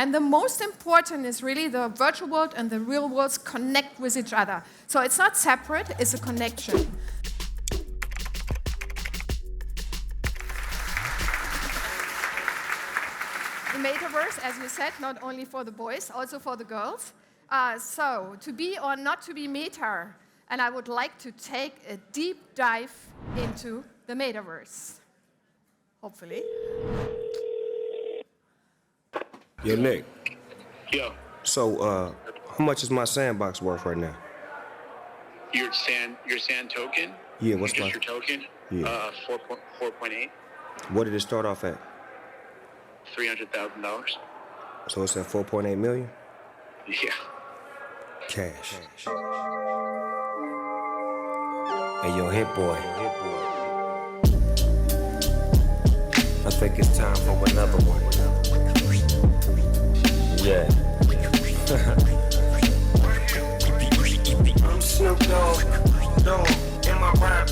And the most important is really the virtual world and the real worlds connect with each other. So it's not separate, it's a connection. The Metaverse, as you said, not only for the boys, also for the girls. So to be or not to be meta, and I would like to take a deep dive into the Metaverse. Hopefully. Yo, Nick. Yo. So, how much is my sandbox worth right now? Your sand token? Yeah, what's just my... your token? Yeah. 4.8. What did it start off at? $300,000. So it's at 4.8 million? Yeah. Cash. Hey, yo, hit boy. I think it's time for another one. Yeah. I'm Snoop Dogg, in my rhyme,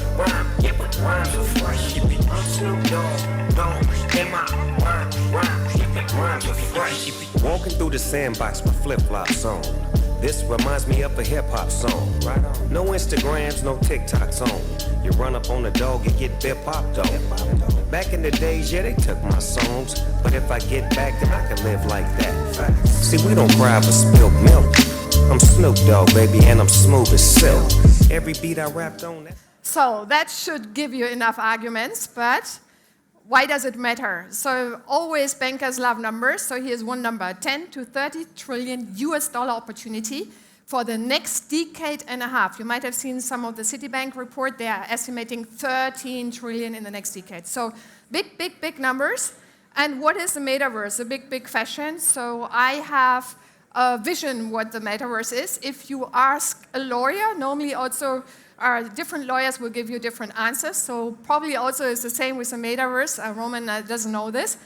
yeah, but rhymes are fresh. I'm Snoop Dogg, in my rhyme, yeah, but rhymes are fresh. Walking through the sandbox with flip-flops on. This reminds me of a hip-hop song. Right on. No Instagrams, no TikToks on. You run up on a dog and get bip-popped on. Back in the days, yeah, they took my songs. But if I get back, then I can live like that. See, we don't cry over spilled milk. I'm Snoop Dogg, baby, and I'm smooth as silk. Every beat I rapped on that. So that should give you enough arguments, but why does it matter? So always bankers love numbers. So here's one number, 10 to 30 trillion US dollar opportunity for the next decade and a half. You might have seen some of the Citibank report. They are estimating 13 trillion in the next decade. So big, big, big numbers. And what is the Metaverse? A big, big fashion. So I have a vision what the Metaverse is. If you ask a lawyer, normally also different lawyers will give you different answers. So probably also is the same with the Metaverse. Roman doesn't know this.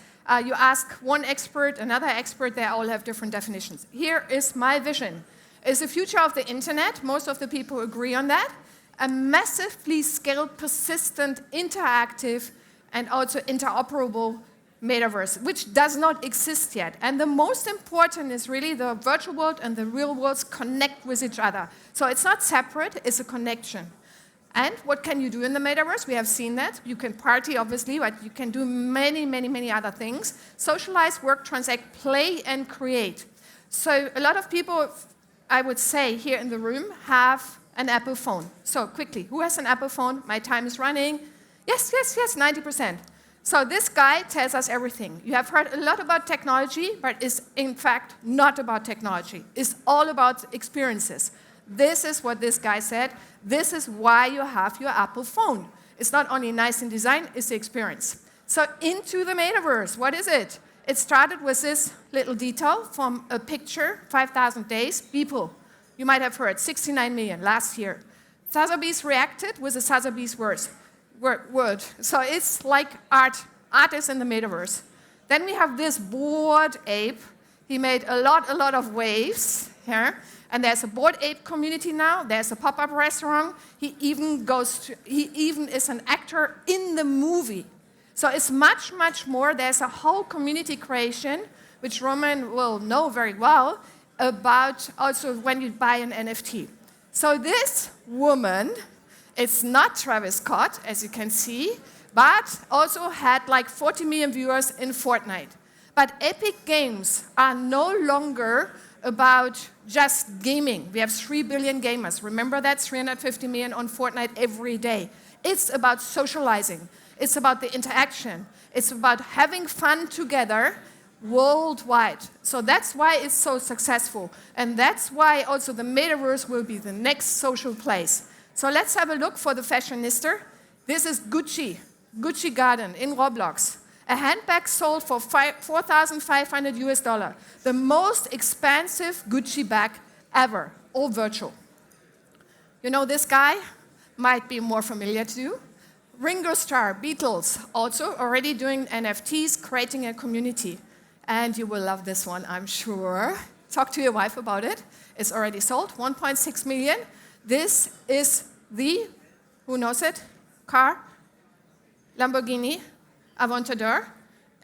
You ask one expert, another expert, they all have different definitions. Here is my vision. It's the future of the internet. Most of the people agree on that. A massively scaled, persistent, interactive, and also interoperable Metaverse, which does not exist yet. And the most important is really the virtual world and the real worlds connect with each other. So it's not separate, it's a connection. And what can you do in the Metaverse? We have seen that. You can party, obviously, but you can do many, many, many other things. Socialize, work, transact, play, and create. So a lot of people, I would say, here in the room have an Apple phone. So quickly, who has an Apple phone? My time is running. Yes, 90%. So this guy tells us everything. You have heard a lot about technology, but it's in fact not about technology. It's all about experiences. This is what this guy said. This is why you have your Apple phone. It's not only nice in design, it's the experience. So into the Metaverse, what is it? It started with this little detail from a picture, 5,000 days. People, you might have heard, 69 million last year. Sotheby's reacted with a Sotheby's word. So it's like art. Art is in the Metaverse. Then we have this Bored Ape. He made a lot of waves here. And there's a Bored Ape community now. There's a pop-up restaurant. He even is an actor in the movie. So it's much, much more. There's a whole community creation, which Roman will know very well, about also when you buy an NFT. So this woman, it's not Travis Scott, as you can see, but also had like 40 million viewers in Fortnite. But Epic Games are no longer about just gaming. We have 3 billion gamers. Remember that? 350 million on Fortnite every day. It's about socializing. It's about the interaction. It's about having fun together worldwide. So that's why it's so successful. And that's why also the Metaverse will be the next social place. So let's have a look for the fashionista. This is Gucci Garden in Roblox. A handbag sold for $4,500 US. The most expensive Gucci bag ever, all virtual. You know this guy? Might be more familiar to you. Ringo Starr, Beatles, also already doing NFTs, creating a community. And you will love this one, I'm sure. Talk to your wife about it. It's already sold, 1.6 million. This is the, who knows it, car, Lamborghini Aventador.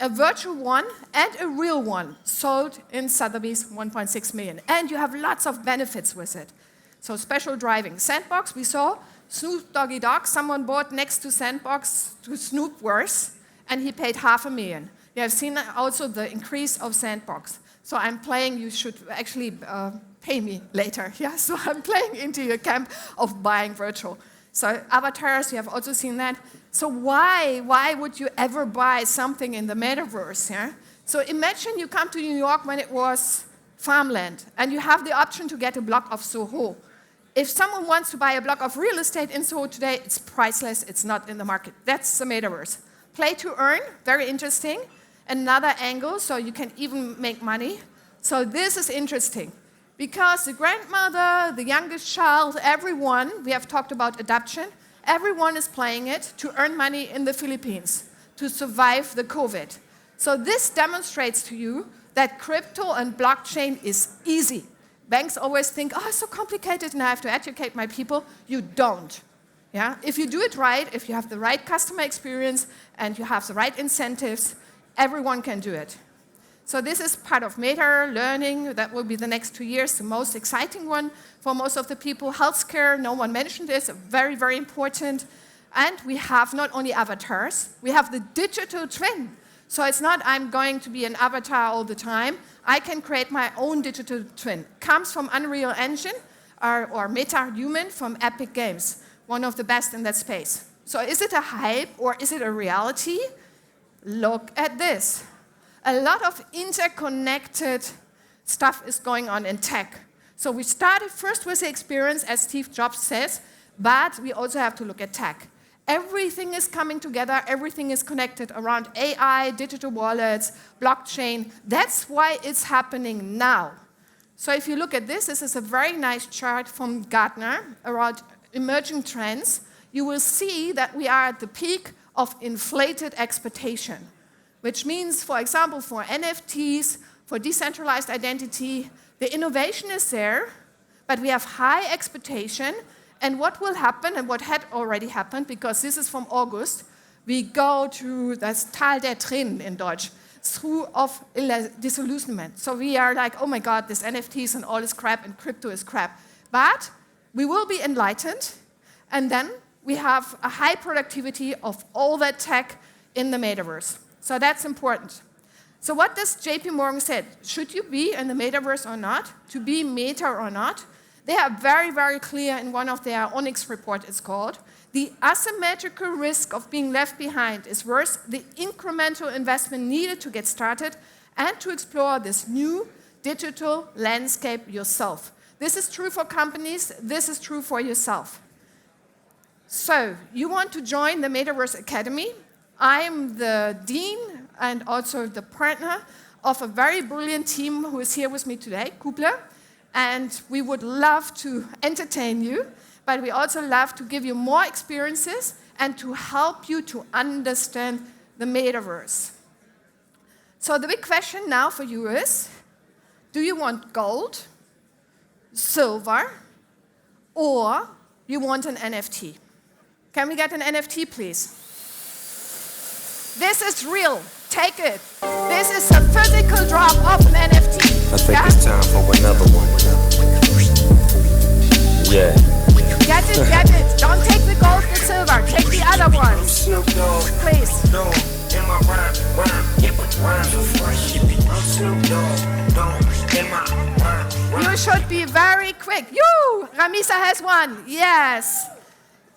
a virtual one and a real one sold in Sotheby's 1.6 million. And you have lots of benefits with it. So special driving. Sandbox, we saw Snoop Doggy Dogg. Someone bought next to Sandbox to Snoop worse, and he paid $500,000. You have seen also the increase of Sandbox. So I'm playing, you should actually pay me later. Yeah, so I'm playing into your camp of buying virtual. So avatars, you have also seen that. So why would you ever buy something in the metaverse? Yeah? So imagine you come to New York when it was farmland, and you have the option to get a block of Soho. If someone wants to buy a block of real estate in Soho today, it's priceless, it's not in the market. That's the metaverse. Play to earn, very interesting. Another angle, so you can even make money. So this is interesting. Because the grandmother, the youngest child, everyone, we have talked about adoption, everyone is playing it to earn money in the Philippines, to survive the COVID. So this demonstrates to you that crypto and blockchain is easy. Banks always think, oh, it's so complicated and I have to educate my people. You don't. Yeah? If you do it right, if you have the right customer experience and you have the right incentives, everyone can do it. So this is part of Meta learning. That will be the next 2 years, the most exciting one for most of the people. Healthcare, no one mentioned this, very, very important. And we have not only avatars, we have the digital twin. So it's not I'm going to be an avatar all the time. I can create my own digital twin. Comes from Unreal Engine or MetaHuman from Epic Games, one of the best in that space. So is it a hype or is it a reality? Look at this. A lot of interconnected stuff is going on in tech. So we started first with the experience, as Steve Jobs says, but we also have to look at tech. Everything is coming together, everything is connected around AI, digital wallets, blockchain. That's why it's happening now. So if you look at this is a very nice chart from Gartner around emerging trends. You will see that we are at the peak of inflated expectation, which means, for example, for NFTs, for decentralized identity, the innovation is there, but we have high expectation. And what will happen, and what had already happened, because this is from August, we go to das Tal der Tränen in Deutsch, through of disillusionment. So we are like, oh my God, this NFTs and all is crap, and crypto is crap. But we will be enlightened, and then we have a high productivity of all that tech in the metaverse. So that's important. So what does JP Morgan say? Should you be in the metaverse or not? To be meta or not? They are very, very clear in one of their Onyx report, it's called. The asymmetrical risk of being left behind is worth the incremental investment needed to get started and to explore this new digital landscape yourself. This is true for companies, this is true for yourself. So, you want to join the Metaverse Academy? I'm the dean and also the partner of a very brilliant team who is here with me today, Kubler. And we would love to entertain you, but we also love to give you more experiences and to help you to understand the metaverse. So the big question now for you is, do you want gold, silver, or you want an NFT? Can we get an NFT, please? This is real. Take it. This is a physical drop of an NFT. I think it's time for another one. Yeah. Get it, get it. Don't take the gold and silver. Take the other ones. Please. You should be very quick. You! Ramisa has one. Yes.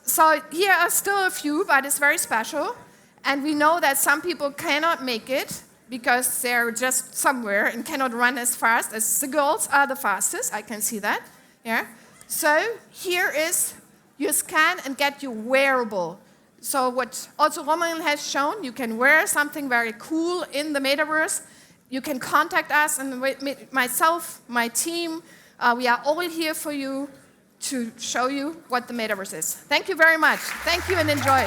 So here are still a few, but it's very special. And we know that some people cannot make it because they're just somewhere and cannot run as fast as the girls are the fastest. I can see that. Yeah. So here is you scan and get your wearable. So what also Roman has shown, you can wear something very cool in the metaverse. You can contact us and myself, my team. We are all here for you to show you what the metaverse is. Thank you very much. Thank you and enjoy.